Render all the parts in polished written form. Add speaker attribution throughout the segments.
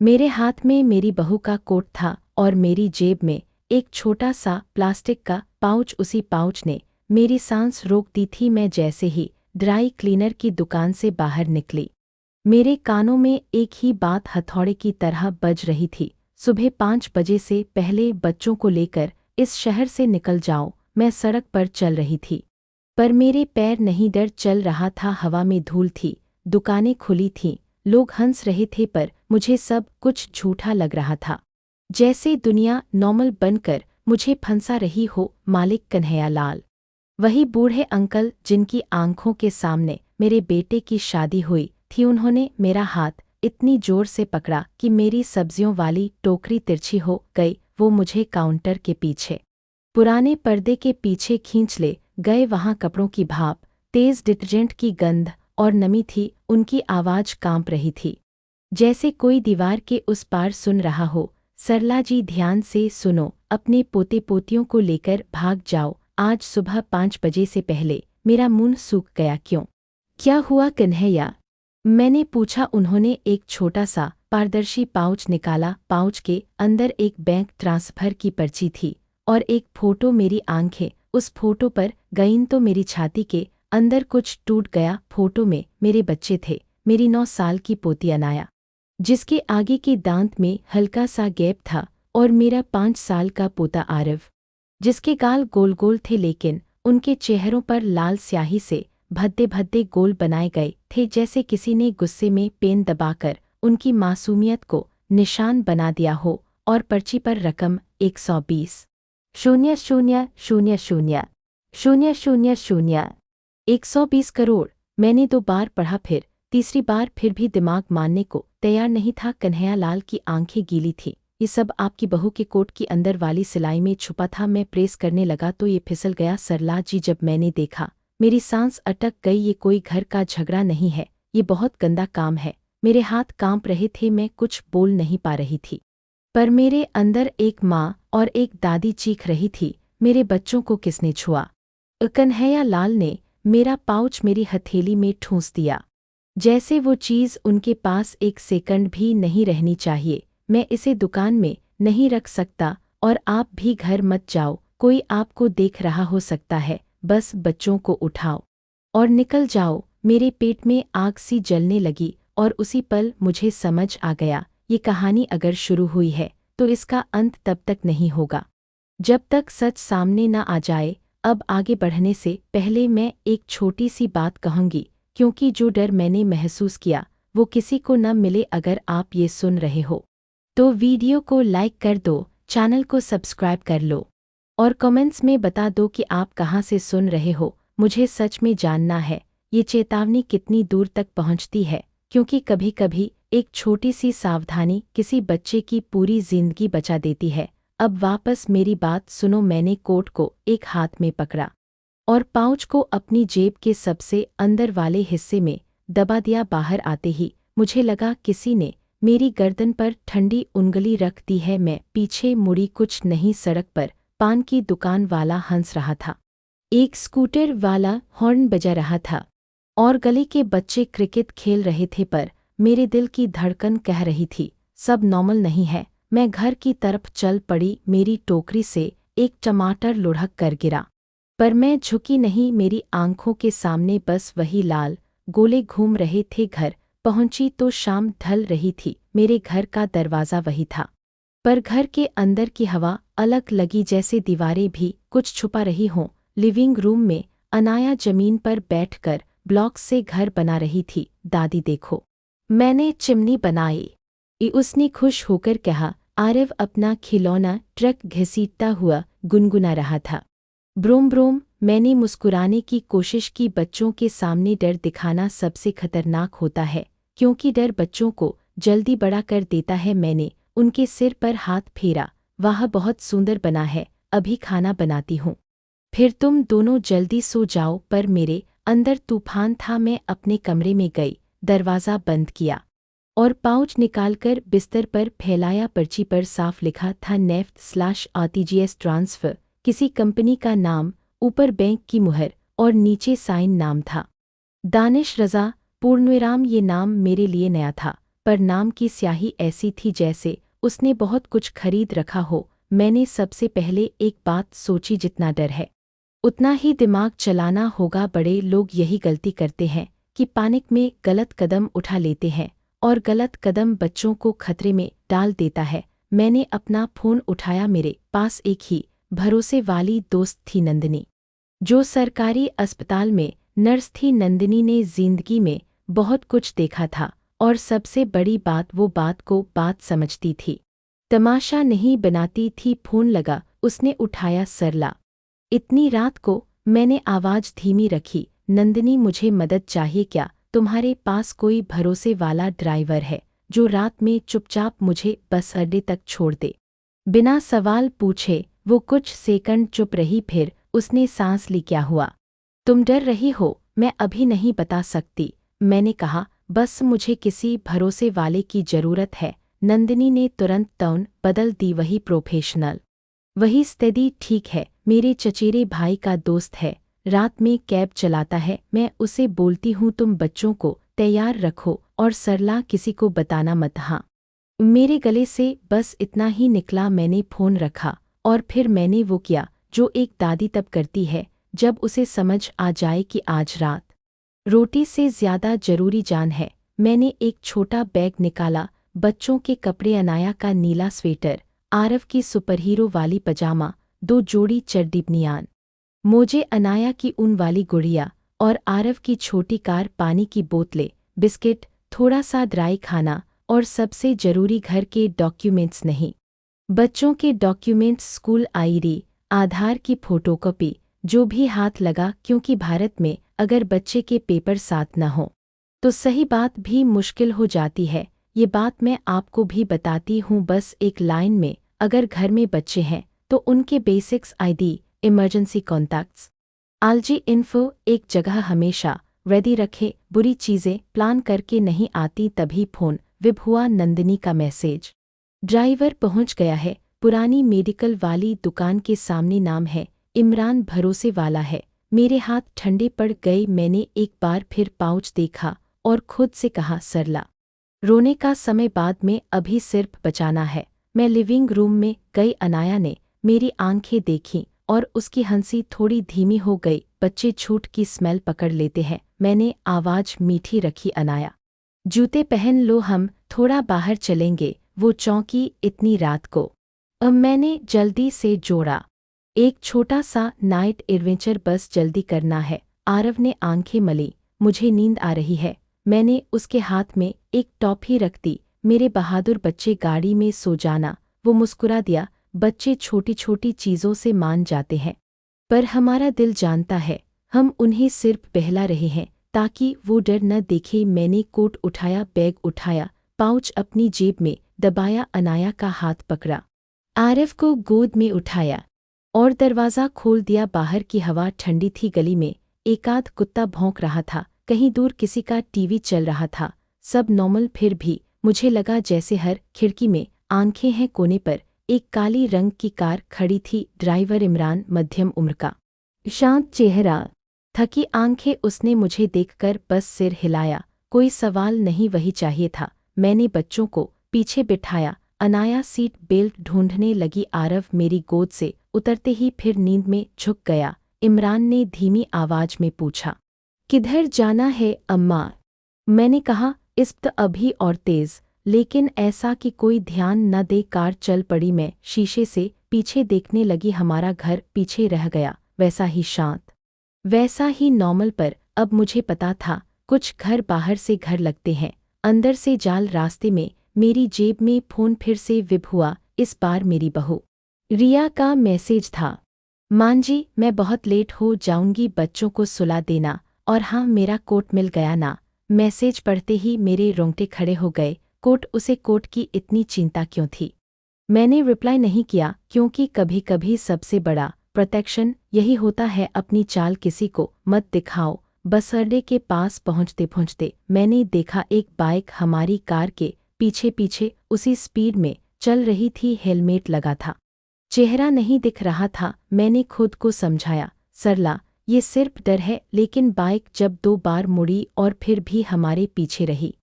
Speaker 1: मेरे हाथ में मेरी बहू का कोट था और मेरी जेब में एक छोटा सा प्लास्टिक का पाउच। उसी पाउच ने मेरी सांस रोक दी थी। मैं जैसे ही ड्राई क्लीनर की दुकान से बाहर निकली, मेरे कानों में एक ही बात हथौड़े की तरह बज रही थी। सुबह 5 बजे से पहले बच्चों को लेकर इस शहर से निकल जाओ। मैं सड़क पर चल रही थी, पर मेरे पैर नहीं, डर चल रहा था। हवा में धूल थी, दुकानें खुली थीं, लोग हंस रहे थे, पर मुझे सब कुछ झूठा लग रहा था। जैसे दुनिया नॉर्मल बनकर मुझे फंसा रही हो। मालिक कन्हैया लाल, वही बूढ़े अंकल जिनकी आंखों के सामने मेरे बेटे की शादी हुई थी, उन्होंने मेरा हाथ इतनी जोर से पकड़ा कि मेरी सब्जियों वाली टोकरी तिरछी हो गई। वो मुझे काउंटर के पीछे पुराने पर्दे के पीछे खींच ले गए। वहां कपड़ों की भाप, तेज डिटर्जेंट की गंध और नमी थी। उनकी आवाज कांप रही थी, जैसे कोई दीवार के उस पार सुन रहा हो। सरला जी, ध्यान से सुनो, अपने पोते पोतियों को लेकर भाग जाओ। आज सुबह 5 बजे से पहले मेरा मुंह सूख गया। क्यों? क्या हुआ कन्हैया? मैंने पूछा। उन्होंने एक छोटा सा पारदर्शी पाउच निकाला। पाउच के अंदर एक बैंक ट्रांसफर की पर्ची थी और एक फोटो। मेरी आंखें उस फोटो पर गईं तो मेरी छाती के अंदर कुछ टूट गया। फोटो में मेरे बच्चे थे, मेरी 9 साल की पोती अनाया, जिसके आगे के दांत में हल्का सा गैप था, और मेरा 5 साल का पोता आरव, जिसके गाल गोल गोल थे, लेकिन उनके चेहरों पर लाल स्याही से भद्दे भद्दे गोल बनाए गए थे, जैसे किसी ने गुस्से में पेन दबाकर उनकी मासूमियत को निशान बना दिया हो। और पर्ची पर रकम 120,000,000,000,000,000 120 करोड़। मैंने 2 बार पढ़ा, फिर तीसरी बार, फिर भी दिमाग मानने को तैयार नहीं था। कन्हैया लाल की आंखें गीली थीं। ये सब आपकी बहू के कोट की अंदर वाली सिलाई में छुपा था। मैं प्रेस करने लगा तो ये फिसल गया। सरला जी, जब मैंने देखा, मेरी सांस अटक गई। ये कोई घर का झगड़ा नहीं है, ये बहुत गंदा काम है। मेरे हाथ कांप रहे थे, मैं कुछ बोल नहीं पा रही थी, पर मेरे अंदर एक माँ और एक दादी चीख रही थी, मेरे बच्चों को किसने छुआ? कन्हैया लाल ने मेरा पाउच मेरी हथेली में ठूंस दिया, जैसे वो चीज़ उनके पास एक सेकंड भी नहीं रहनी चाहिए। मैं इसे दुकान में नहीं रख सकता, और आप भी घर मत जाओ। कोई आपको देख रहा हो सकता है। बस बच्चों को उठाओ और निकल जाओ। मेरे पेट में आग सी जलने लगी, और उसी पल मुझे समझ आ गया, ये कहानी अगर शुरू हुई है तो इसका अंत तब तक नहीं होगा जब तक सच सामने न आ जाए। अब आगे बढ़ने से पहले मैं एक छोटी सी बात कहूंगी, क्योंकि जो डर मैंने महसूस किया वो किसी को न मिले। अगर आप ये सुन रहे हो तो वीडियो को लाइक कर दो, चैनल को सब्सक्राइब कर लो, और कमेंट्स में बता दो कि आप कहाँ से सुन रहे हो। मुझे सच में जानना है, ये चेतावनी कितनी दूर तक पहुँचती है, क्योंकि कभी कभी एक छोटी सी सावधानी किसी बच्चे की पूरी जिंदगी बचा देती है। अब वापस मेरी बात सुनो। मैंने कोट को एक हाथ में पकड़ा और पाउच को अपनी जेब के सबसे अंदर वाले हिस्से में दबा दिया। बाहर आते ही मुझे लगा किसी ने मेरी गर्दन पर ठंडी उंगली रख दी है। मैं पीछे मुड़ी, कुछ नहीं, सड़क पर पान की दुकान वाला हंस रहा था, एक स्कूटर वाला हॉर्न बजा रहा था, और गली के बच्चे क्रिकेट खेल रहे थे। पर मेरे दिल की धड़कन कह रही थी, सब नॉर्मल नहीं है। मैं घर की तरफ चल पड़ी। मेरी टोकरी से एक टमाटर लुढ़क कर गिरा, पर मैं झुकी नहीं। मेरी आंखों के सामने बस वही लाल गोले घूम रहे थे। घर पहुंची तो शाम ढल रही थी। मेरे घर का दरवाज़ा वही था, पर घर के अंदर की हवा अलग लगी, जैसे दीवारें भी कुछ छुपा रही हों। लिविंग रूम में अनाया जमीन पर बैठकर ब्लॉक से घर बना रही थी। दादी देखो, मैंने चिमनी बनाई, उसने खुश होकर कहा। आरव अपना खिलौना ट्रक घसीटता हुआ गुनगुना रहा था, ब्रूम ब्रूम। मैंने मुस्कुराने की कोशिश की। बच्चों के सामने डर दिखाना सबसे खतरनाक होता है, क्योंकि डर बच्चों को जल्दी बड़ा कर देता है। मैंने उनके सिर पर हाथ फेरा। वाह, बहुत सुंदर बना है, अभी खाना बनाती हूँ, फिर तुम दोनों जल्दी सो जाओ। पर मेरे अंदर तूफान था। मैं अपने कमरे में गई, दरवाज़ा बंद किया और पाउच निकालकर बिस्तर पर फैलाया। पर्ची पर साफ लिखा था, नेफ्ट/आरटीजीएस ट्रांसफ़र, किसी कंपनी का नाम, ऊपर बैंक की मुहर और नीचे साइन नाम था, दानिश रज़ा पूर्णविराम। ये नाम मेरे लिए नया था, पर नाम की स्याही ऐसी थी जैसे उसने बहुत कुछ खरीद रखा हो। मैंने सबसे पहले एक बात सोची, जितना डर है उतना ही दिमाग चलाना होगा। बड़े लोग यही गलती करते हैं कि पैनिक में गलत कदम उठा लेते हैं और गलत कदम बच्चों को खतरे में डाल देता है। मैंने अपना फ़ोन उठाया। मेरे पास एक ही भरोसे वाली दोस्त थी, नंदिनी, जो सरकारी अस्पताल में नर्स थी। नंदिनी ने जिंदगी में बहुत कुछ देखा था और सबसे बड़ी बात, वो बात को बात समझती थी, तमाशा नहीं बनाती थी। फ़ोन लगा, उसने उठाया। सरला, इतनी रात को? मैंने आवाज़ धीमी रखी। नंदिनी, मुझे मदद चाहिए क्या? तुम्हारे पास कोई भरोसे वाला ड्राइवर है जो रात में चुपचाप मुझे बस अड्डे तक छोड़ दे? बिना सवाल पूछे वो कुछ सेकंड चुप रही, फिर उसने सांस ली। क्या हुआ? तुम डर रही हो? मैं अभी नहीं बता सकती, मैंने कहा। बस मुझे किसी भरोसे वाले की ज़रूरत है। नंदिनी ने तुरंत टोन बदल दी। वही प्रोफेशनल, वही स्टेडी। ठीक है, मेरे चचेरे भाई का दोस्त है, रात में कैब चलाता है। मैं उसे बोलती हूँ तुम बच्चों को तैयार रखो और सरला, किसी को बताना मत। हाँ। मेरे गले से बस इतना ही निकला। मैंने फ़ोन रखा और फिर मैंने वो किया जो एक दादी तब करती है जब उसे समझ आ जाए कि आज रात रोटी से ज़्यादा ज़रूरी जान है। मैंने एक छोटा बैग निकाला, बच्चों के कपड़े, अनाया का नीला स्वेटर, आरव की सुपरहीरो वाली पजामा, 2 जोड़ी चड्डी, बनियान मोजे, अनाया की ऊन वाली गुड़िया और आरव की छोटी कार, पानी की बोतलें, बिस्किट, थोड़ा सा ड्राई खाना और सबसे ज़रूरी घर के डॉक्यूमेंट्स। नहीं, बच्चों के डॉक्यूमेंट्स, स्कूल आईडी, आधार की फ़ोटोकॉपी, जो भी हाथ लगा, क्योंकि भारत में अगर बच्चे के पेपर साथ न हो तो सही बात भी मुश्किल हो जाती है। ये बात मैं आपको भी बताती हूँ बस एक लाइन में। अगर घर में बच्चे हैं तो उनके basics, ID, emergency contacts, allergy info एक जगह हमेशा रेडी रखे। बुरी चीज़ें प्लान करके नहीं आती। तभी फ़ोन विब हुआ। नंदिनी का मैसेज, ड्राइवर पहुंच गया है, पुरानी मेडिकल वाली दुकान के सामने, नाम है इमरान, भरोसे वाला है। मेरे हाथ ठंडे पड़ गए। मैंने एक बार फिर पाउच देखा और खुद से कहा, सरला, रोने का समय बाद में, अभी सिर्फ बचाना है। मैं लिविंग रूम में गई। अनाया ने मेरी आंखें देखीं और उसकी हंसी थोड़ी धीमी हो गई। बच्चे झूठ की स्मेल पकड़ लेते हैं। मैंने आवाज़ मीठी रखी, अनाया, जूते पहन लो, हम थोड़ा बाहर चलेंगे। वो चौंकी, इतनी रात को? अब मैंने जल्दी से जोड़ा, एक छोटा सा नाइट एडवेंचर, बस जल्दी करना है। आरव ने आंखें मली, मुझे नींद आ रही है। मैंने उसके हाथ में एक टॉफ़ी रख दी। मेरे बहादुर बच्चे, गाड़ी में सो जाना। वो मुस्कुरा दिया। बच्चे छोटी छोटी चीज़ों से मान जाते हैं, पर हमारा दिल जानता है हम उन्हें सिर्फ बहला रहे हैं ताकि वो डर न देखे। मैंने कोट उठाया, बैग उठाया, पाउच अपनी जेब में दबाया, अनाया का हाथ पकड़ा, आरव को गोद में उठाया और दरवाज़ा खोल दिया। बाहर की हवा ठंडी थी। गली में एकाध कुत्ता भौंक रहा था, कहीं दूर किसी का टीवी चल रहा था। सब नॉर्मल, फिर भी मुझे लगा जैसे हर खिड़की में आंखें हैं। कोने पर एक काली रंग की कार खड़ी थी, ड्राइवर इमरान, मध्यम उम्र का, शांत चेहरा, थकी आंखें। उसने मुझे देखकर बस सिर हिलाया। कोई सवाल नहीं, वही चाहिए था। मैंने बच्चों को पीछे बिठाया। अनाया सीट बेल्ट ढूंढने लगी। आरव मेरी गोद से उतरते ही फिर नींद में झुक गया। इमरान ने धीमी आवाज में पूछा, किधर जाना है अम्मा? मैंने कहा, इस अभी और तेज, लेकिन ऐसा कि कोई ध्यान न दे। कार चल पड़ी। मैं शीशे से पीछे देखने लगी। हमारा घर पीछे रह गया, वैसा ही शांत, वैसा ही नॉर्मल। पर अब मुझे पता था, कुछ घर बाहर से घर लगते हैं, अंदर से जाल। रास्ते में मेरी जेब में फ़ोन फिर से विब हुआ। इस बार मेरी बहू रिया का मैसेज था, मां जी, मैं बहुत लेट हो जाऊंगी, बच्चों को सुला देना। और हाँ, मेरा कोट मिल गया ना? मैसेज पढ़ते ही मेरे रोंगटे खड़े हो गए। कोट? उसे कोट की इतनी चिंता क्यों थी? मैंने रिप्लाई नहीं किया, क्योंकि कभी कभी सबसे बड़ा प्रोटेक्शन यही होता है, अपनी चाल किसी को मत दिखाओ। बस अड्डे के पास पहुंचते पहुंचते मैंने देखा एक बाइक हमारी कार के पीछे पीछे उसी स्पीड में चल रही थी। हेलमेट लगा था, चेहरा नहीं दिख रहा था। मैंने खुद को समझाया, सरला, ये सिर्फ डर है। लेकिन बाइक जब 2 बार मुड़ी और फिर भी हमारे पीछे रही,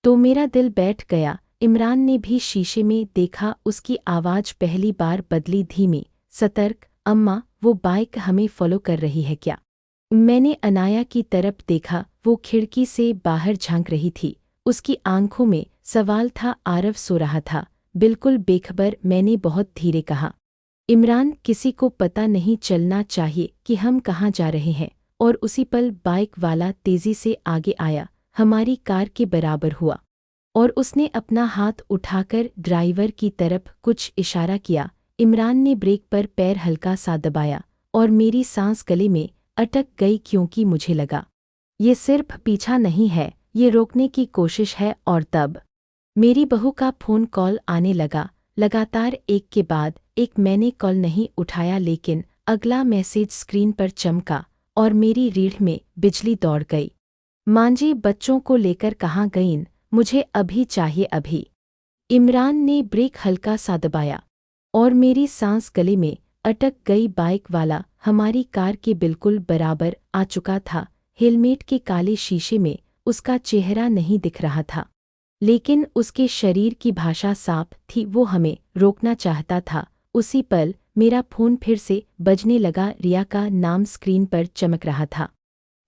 Speaker 1: तो मेरा दिल बैठ गया। इमरान ने भी शीशे में देखा, उसकी आवाज़ पहली बार बदली, धीमी, सतर्क। अम्मा, वो बाइक हमें फॉलो कर रही है क्या? मैंने अनाया की तरफ देखा, वो खिड़की से बाहर झांक रही थी। उसकी आंखों में सवाल था। आरव सो रहा था, बिल्कुल बेखबर। मैंने बहुत धीरे कहा, इमरान, किसी को पता नहीं चलना चाहिए कि हम कहाँ जा रहे हैं। और उसी पल बाइक वाला तेजी से आगे आया, हमारी कार के बराबर हुआ, और उसने अपना हाथ उठाकर ड्राइवर की तरफ कुछ इशारा किया। इमरान ने ब्रेक पर पैर हल्का सा दबाया, और मेरी सांस गले में अटक गई, क्योंकि मुझे लगा ये सिर्फ पीछा नहीं है, ये रोकने की कोशिश है। और तब मेरी बहू का फ़ोन कॉल आने लगा, लगातार एक के बाद एक। मैंने कॉल नहीं उठाया, लेकिन अगला मैसेज स्क्रीन पर चमका और मेरी रीढ़ में बिजली दौड़ गई। मांजी, बच्चों को लेकर कहाँ गईं? मुझे अभी चाहिए, अभी। इमरान ने ब्रेक हल्का सा दबाया, और मेरी सांस गले में अटक गई। बाइक वाला हमारी कार के बिल्कुल बराबर आ चुका था। हेलमेट के काले शीशे में उसका चेहरा नहीं दिख रहा था, लेकिन उसके शरीर की भाषा साफ थी, वो हमें रोकना चाहता था। उसी पल मेरा फ़ोन फिर से बजने लगा। रिया का नाम स्क्रीन पर चमक रहा था।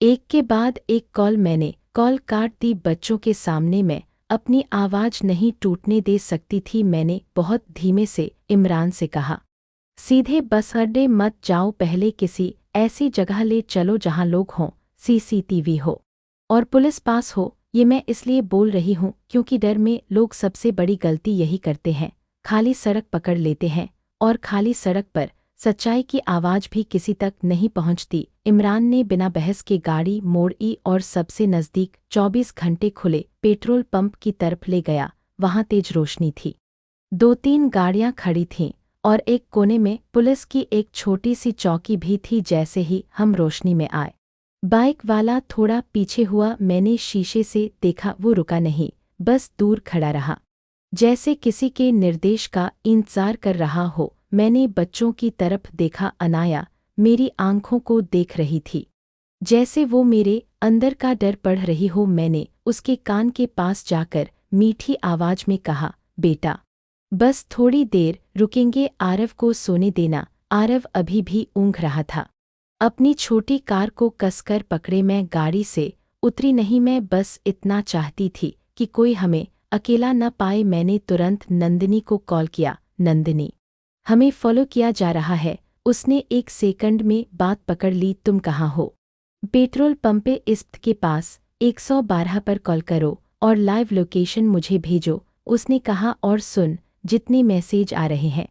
Speaker 1: एक के बाद एक कॉल। मैंने कॉल काट दी। बच्चों के सामने मैं अपनी आवाज़ नहीं टूटने दे सकती थी। मैंने बहुत धीमे से इमरान से कहा, सीधे बस अड्डे मत जाओ, पहले किसी ऐसी जगह ले चलो जहां लोग हों, सीसीटीवी हो और पुलिस पास हो। ये मैं इसलिए बोल रही हूँ क्योंकि डर में लोग सबसे बड़ी गलती यही करते हैं, खाली सड़क पकड़ लेते हैं, और खाली सड़क पर सच्चाई की आवाज़ भी किसी तक नहीं पहुँचती। इमरान ने बिना बहस के गाड़ी मोड़ी और सबसे नज़दीक 24 घंटे खुले पेट्रोल पंप की तरफ ले गया। वहाँ तेज रोशनी थी, 2-3 गाड़ियाँ खड़ी थीं, और एक कोने में पुलिस की एक छोटी सी चौकी भी थी। जैसे ही हम रोशनी में आए, बाइक वाला थोड़ा पीछे हुआ। मैंने शीशे से देखा, वो रुका नहीं, बस दूर खड़ा रहा, जैसे किसी के निर्देश का इंतजार कर रहा हो। मैंने बच्चों की तरफ देखा। अनाया मेरी आंखों को देख रही थी, जैसे वो मेरे अंदर का डर पढ़ रही हो। मैंने उसके कान के पास जाकर मीठी आवाज में कहा, बेटा, बस थोड़ी देर रुकेंगे, आरव को सोने देना। आरव अभी भी ऊँघ रहा था। अपनी छोटी कार को कसकर पकड़े मैं गाड़ी से उतरी नहीं। मैं बस इतना चाहती थी कि कोई हमें अकेला न पाए। मैंने तुरंत नंदिनी को कॉल किया, नंदिनी, हमें फॉलो किया जा रहा है। उसने 1 सेकंड में बात पकड़ ली। तुम कहाँ हो? पेट्रोल पंप पे इस्प के पास। 112 पर कॉल करो और लाइव लोकेशन मुझे भेजो, उसने कहा। और सुन, जितने मैसेज आ रहे हैं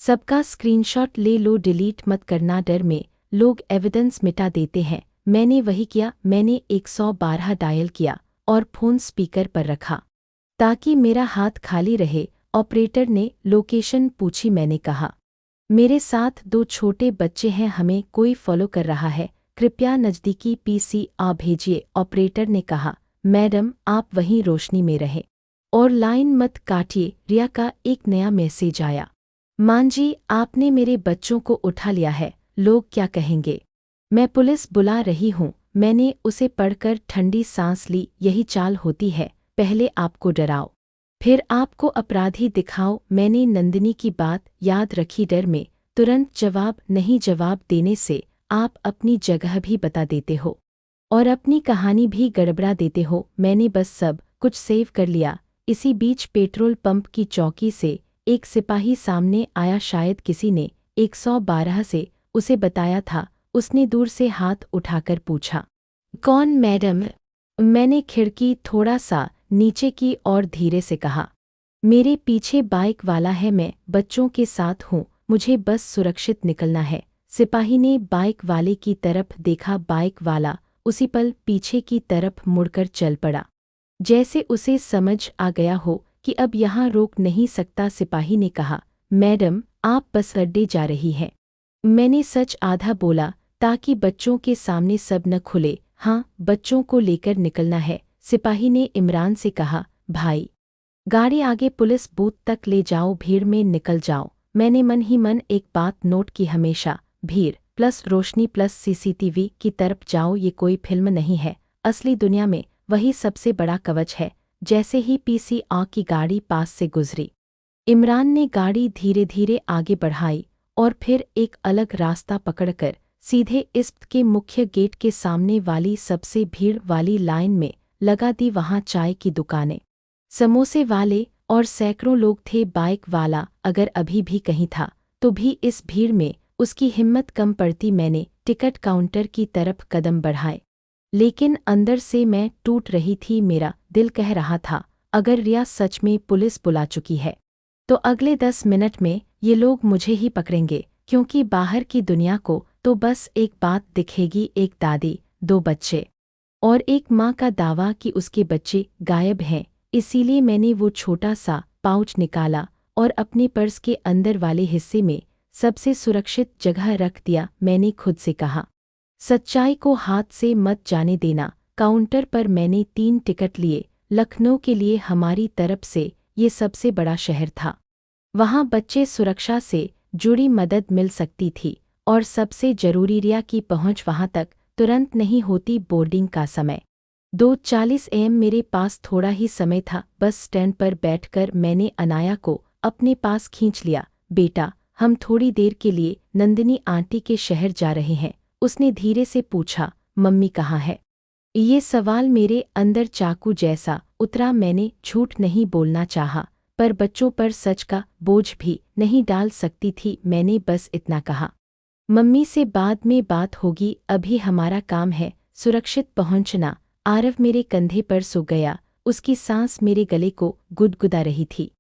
Speaker 1: सबका स्क्रीनशॉट ले लो, डिलीट मत करना, डर में लोग एविडेंस मिटा देते हैं। मैंने वही किया। मैंने 112 डायल किया और फ़ोन स्पीकर पर रखा ताकि मेरा हाथ खाली रहे। ऑपरेटर ने लोकेशन पूछी। मैंने कहा, मेरे साथ 2 छोटे बच्चे हैं, हमें कोई फॉलो कर रहा है, कृपया नज़दीकी पीसीआर भेजिए। ऑपरेटर ने कहा, मैडम, आप वहीं रोशनी में रहे और लाइन मत काटिए। रिया का एक नया मैसेज आया, मां जी, आपने मेरे बच्चों को उठा लिया है, लोग क्या कहेंगे? मैं पुलिस बुला रही हूँ। मैंने उसे पढ़कर ठंडी सांस ली। यही चाल होती है, पहले आपको डराओ, फिर आपको अपराधी दिखाओ। मैंने नंदिनी की बात याद रखी। डर में तुरंत जवाब नहीं, जवाब देने से आप अपनी जगह भी बता देते हो और अपनी कहानी भी गड़बड़ा देते हो। मैंने बस सब कुछ सेव कर लिया। इसी बीच पेट्रोल पंप की चौकी से एक सिपाही सामने आया। शायद किसी ने 112 से उसे बताया था। उसने दूर से हाथ उठाकर पूछा, कौन मैडम? मैंने खिड़की थोड़ा सा नीचे की और धीरे से कहा, मेरे पीछे बाइक वाला है, मैं बच्चों के साथ हूँ, मुझे बस सुरक्षित निकलना है। सिपाही ने बाइक वाले की तरफ देखा। बाइक वाला उसी पल पीछे की तरफ मुड़कर चल पड़ा, जैसे उसे समझ आ गया हो कि अब यहाँ रोक नहीं सकता। सिपाही ने कहा, मैडम, आप बस अड्डे जा रही हैं। मैंने सच आधा बोला ताकि बच्चों के सामने सब न खुले। हाँ, बच्चों को लेकर निकलना है। सिपाही ने इमरान से कहा, भाई, गाड़ी आगे पुलिस बूथ तक ले जाओ, भीड़ में निकल जाओ। मैंने मन ही मन एक बात नोट की, हमेशा भीड़ प्लस रोशनी प्लस सीसीटीवी की तरफ जाओ। ये कोई फिल्म नहीं है, असली दुनिया में वही सबसे बड़ा कवच है। जैसे ही पीसीआर की गाड़ी पास से गुजरी। इमरान ने गाड़ी धीरे धीरे आगे बढ़ाई और फिर एक अलग रास्ता पकड़कर सीधे इस्प के मुख्य गेट के सामने वाली सबसे भीड़ वाली लाइन में लगा दी। वहां चाय की दुकानें, समोसे वाले और सैकड़ों लोग थे। बाइक वाला अगर अभी भी कहीं था तो भी इस भीड़ में उसकी हिम्मत कम पड़ती। मैंने टिकट काउंटर की तरफ कदम बढ़ाए, लेकिन अंदर से मैं टूट रही थी। मेरा दिल कह रहा था, अगर रिया सच में पुलिस बुला चुकी है तो अगले 10 मिनट में ये लोग मुझे ही पकड़ेंगे, क्योंकि बाहर की दुनिया को तो बस एक बात दिखेगी, एक दादी, 2 बच्चे और एक माँ का दावा कि उसके बच्चे गायब हैं। इसीलिए मैंने वो छोटा सा पाउच निकाला और अपने पर्स के अंदर वाले हिस्से में सबसे सुरक्षित जगह रख दिया। मैंने खुद से कहा, सच्चाई को हाथ से मत जाने देना। काउंटर पर मैंने 3 टिकट लिए, लखनऊ के लिए। हमारी तरफ से ये सबसे बड़ा शहर था, वहाँ बच्चे सुरक्षा से जुड़ी मदद मिल सकती थी, और सबसे जरूरी रिया की पहुँच वहाँ तक तुरंत नहीं होती। बोर्डिंग का समय 2:40 AM। मेरे पास थोड़ा ही समय था। बस स्टैंड पर बैठकर मैंने अनाया को अपने पास खींच लिया। बेटा, हम थोड़ी देर के लिए नंदिनी आंटी के शहर जा रहे हैं, उसने धीरे से पूछा। मम्मी कहाँ है? ये सवाल मेरे अंदर चाकू जैसा उतरा। मैंने झूठ नहीं बोलना चाहा, पर बच्चों पर सच का बोझ भी नहीं डाल सकती थी। मैंने बस इतना कहा, मम्मी से बाद में बात होगी, अभी हमारा काम है सुरक्षित पहुंचना। आरव मेरे कंधे पर सो गया, उसकी सांस मेरे गले को गुदगुदा रही थी,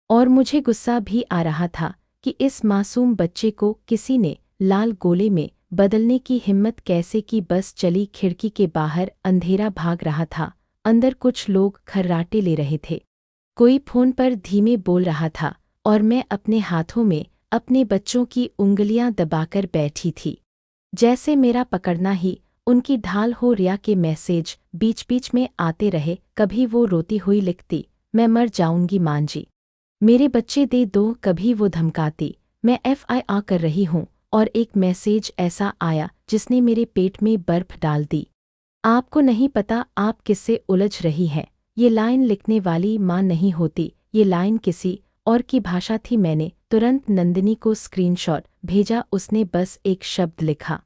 Speaker 1: और मुझे गुस्सा भी आ रहा था कि इस मासूम बच्चे को किसी ने लाल गोले में बदलने की हिम्मत कैसे की। बस चली, खिड़की के बाहर अंधेरा भाग रहा था। अंदर कुछ लोग खर्राटे ले रहे थे, कोई फोन पर धीमे बोल रहा था, और मैं अपने हाथों में अपने बच्चों की उंगलियां दबाकर बैठी थी, जैसे मेरा पकड़ना ही उनकी ढाल हो। रिया के मैसेज बीच बीच में आते रहे। कभी वो रोती हुई लिखती, मैं मर जाऊंगी मां जी, मेरे बच्चे दे दो। कभी वो धमकाती, मैं FIR कर रही हूँ। और एक मैसेज ऐसा आया जिसने मेरे पेट में बर्फ डाल दी। आपको नहीं पता आप किससे उलझ रही हैं। ये लाइन लिखने वाली माँ नहीं होती, ये लाइन किसी और की भाषा थी। मैंने तुरंत नंदिनी को स्क्रीनशॉट भेजा। उसने बस एक शब्द लिखा,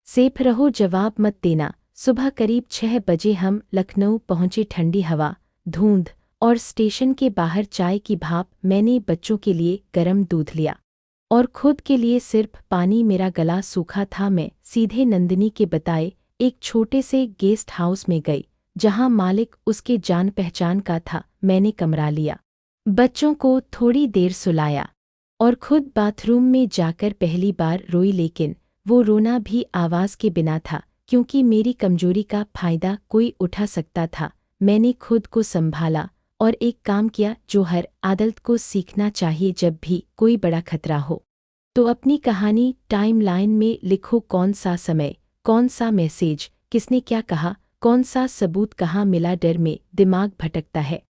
Speaker 1: सेफ रहो, जवाब मत देना। सुबह करीब 6 बजे हम लखनऊ पहुंचे। ठंडी हवा, धुंध और स्टेशन के बाहर चाय की भाप। मैंने बच्चों के लिए गर्म दूध लिया और खुद के लिए सिर्फ पानी। मेरा गला सूखा था। मैं सीधे नंदिनी के बताए एक छोटे से गेस्ट हाउस में गई, जहां मालिक उसके जान पहचान का था। मैंने कमरा लिया, बच्चों को थोड़ी देर सुलाया और खुद बाथरूम में जाकर पहली बार रोई। लेकिन वो रोना भी आवाज़ के बिना था, क्योंकि मेरी कमजोरी का फायदा कोई उठा सकता था। मैंने खुद को संभाला और एक काम किया जो हर आदल्ट को सीखना चाहिए। जब भी कोई बड़ा खतरा हो तो अपनी कहानी टाइमलाइन में लिखो। कौन सा समय, कौन सा मैसेज, किसने क्या कहा, कौन सा सबूत कहाँ मिला। डर में दिमाग भटकता है,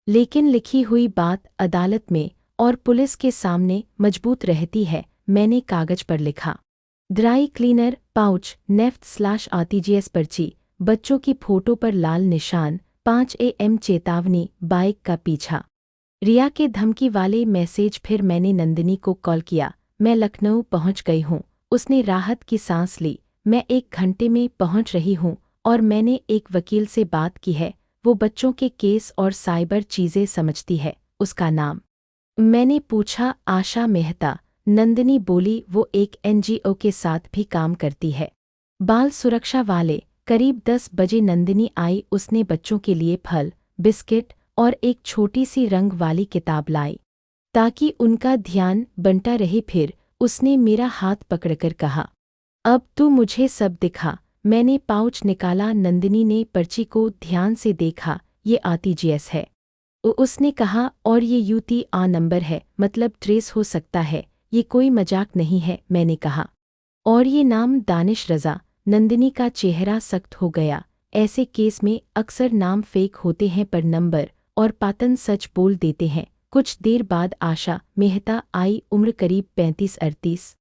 Speaker 1: लेकिन लिखी हुई बात अदालत में और पुलिस के सामने मजबूत रहती है। मैंने कागज पर लिखा, ड्राई क्लीनर पाउच नेफ्ट/RTGS पर्ची, बच्चों की फोटो पर लाल निशान, 5 AM चेतावनी, बाइक का पीछा। रिया के धमकी वाले मैसेज। फिर मैंने नंदिनी को कॉल किया, मैं लखनऊ पहुंच गई हूं। उसने राहत की सांस ली, मैं 1 घंटे में पहुंच रही हूं, और मैंने एक वकील से बात की है, वो बच्चों के केस और साइबर चीज़ें समझती है। उसका नाम? मैंने पूछा, आशा मेहता। नंदिनी बोली, वो एक NGO के साथ भी काम करती है, बाल सुरक्षा वाले। करीब 10 बजे नंदिनी आई। उसने बच्चों के लिए फल, बिस्किट और एक छोटी सी रंग वाली किताब लाई, ताकि उनका ध्यान बंटा रहे। फिर उसने मेरा हाथ पकड़कर कहा, अब तू मुझे सब दिखा। मैंने पाउच निकाला। नंदिनी ने पर्ची को ध्यान से देखा, ये RTGS है, उसने कहा, और ये UTR नंबर है, मतलब ट्रेस हो सकता है, ये कोई मजाक नहीं है। मैंने कहा, और ये नाम दानिश रज़ा। नंदिनी का चेहरा सख्त हो गया। ऐसे केस में अक्सर नाम फेक होते हैं, पर नंबर और पैटर्न सच बोल देते हैं। कुछ देर बाद आशा मेहता आई, उम्र करीब 35-38,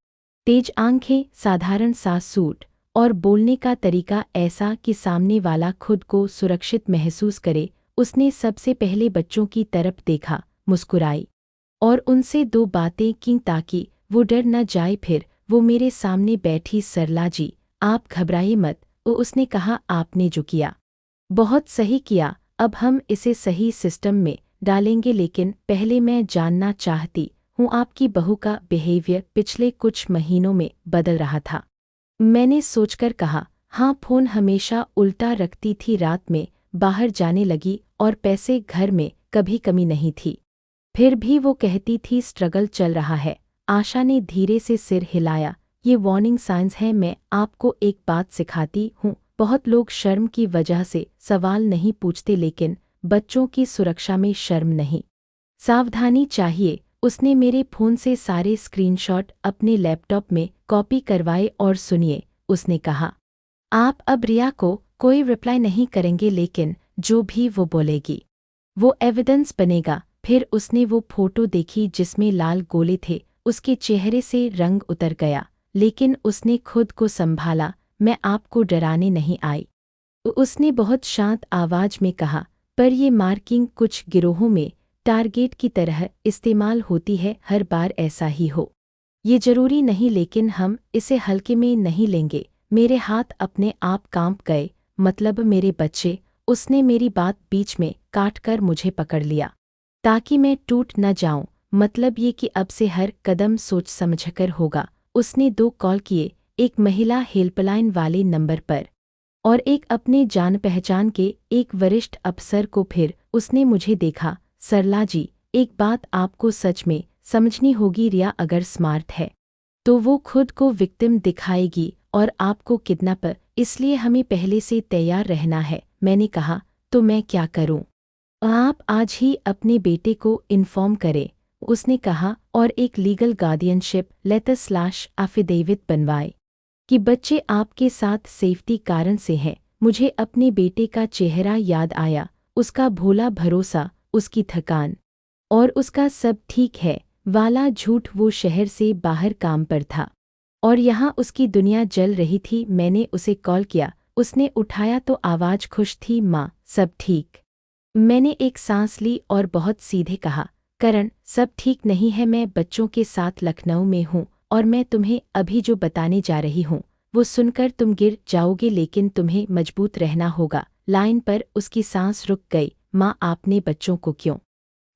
Speaker 1: तेज आंखें, साधारण सा सूट और बोलने का तरीका ऐसा कि सामने वाला खुद को सुरक्षित महसूस करे। उसने सबसे पहले बच्चों की तरफ देखा, मुस्कुराई और उनसे दो बातें की ताकि वो डर न जाए। फिर वो मेरे सामने बैठी, सरला जी आप घबराइए मत। उसने कहा, आपने जो किया बहुत सही किया। अब हम इसे सही सिस्टम में डालेंगे, लेकिन पहले मैं जानना चाहती हूँ आपकी बहू का बिहेवियर पिछले कुछ महीनों में बदल रहा था। मैंने सोचकर कहा, हाँ, फ़ोन हमेशा उल्टा रखती थी, रात में बाहर जाने लगी और पैसे घर में कभी कमी नहीं थी। फिर भी वो कहती थी स्ट्रगल चल रहा है। आशा ने धीरे से सिर हिलाया। ये वार्निंग साइंस है। मैं आपको एक बात सिखाती हूँ, बहुत लोग शर्म की वजह से सवाल नहीं पूछते, लेकिन बच्चों की सुरक्षा में शर्म नहीं, सावधानी चाहिए। उसने मेरे फ़ोन से सारे स्क्रीनशॉट अपने लैपटॉप में कॉपी करवाए और सुनिए, उसने कहा, आप अब रिया को कोई रिप्लाई नहीं करेंगे, लेकिन जो भी वो बोलेगी वो एविडेंस बनेगा। फिर उसने वो फोटो देखी जिसमें लाल गोले थे। उसके चेहरे से रंग उतर गया, लेकिन उसने खुद को संभाला। मैं आपको डराने नहीं आई, उसने बहुत शांत आवाज में कहा, पर ये मार्किंग कुछ गिरोहों में टारगेट की तरह इस्तेमाल होती है, हर बार ऐसा ही हो ये जरूरी नहीं, लेकिन हम इसे हल्के में नहीं लेंगे। मेरे हाथ अपने आप कांप गए। मतलब मेरे बच्चे। उसने मेरी बात बीच में काटकर मुझे पकड़ लिया ताकि मैं टूट न जाऊं। मतलब ये कि अब से हर कदम सोच समझकर होगा। उसने 2 कॉल किए, एक महिला हेल्पलाइन वाले नंबर पर और एक अपने जान पहचान के एक वरिष्ठ अफसर को। फिर उसने मुझे देखा, सरला जी एक बात आपको सच में समझनी होगी, रिया अगर स्मार्ट है तो वो खुद को विक्टिम दिखाएगी और आपको किडनैपर, इसलिए हमें पहले से तैयार रहना है। मैंने कहा, तो मैं क्या करूं? आप आज ही अपने बेटे को इन्फॉर्म करें, उसने कहा, और एक लीगल गार्डियनशिप लेटर/एफिडेविट बनवाए कि बच्चे आपके साथ सेफ्टी कारण से हैं। मुझे अपने बेटे का चेहरा याद आया, उसका भोला भरोसा, उसकी थकान और उसका सब ठीक है वाला झूठ। वो शहर से बाहर काम पर था और यहाँ उसकी दुनिया जल रही थी। मैंने उसे कॉल किया, उसने उठाया तो आवाज़ खुश थी, माँ सब ठीक। मैंने एक सांस ली और बहुत सीधे कहा, करण सब ठीक नहीं है, मैं बच्चों के साथ लखनऊ में हूँ और मैं तुम्हें अभी जो बताने जा रही हूँ वो सुनकर तुम गिर जाओगे, लेकिन तुम्हें मजबूत रहना होगा। लाइन पर उसकी सांस रुक गई। माँ आपने बच्चों को क्यों?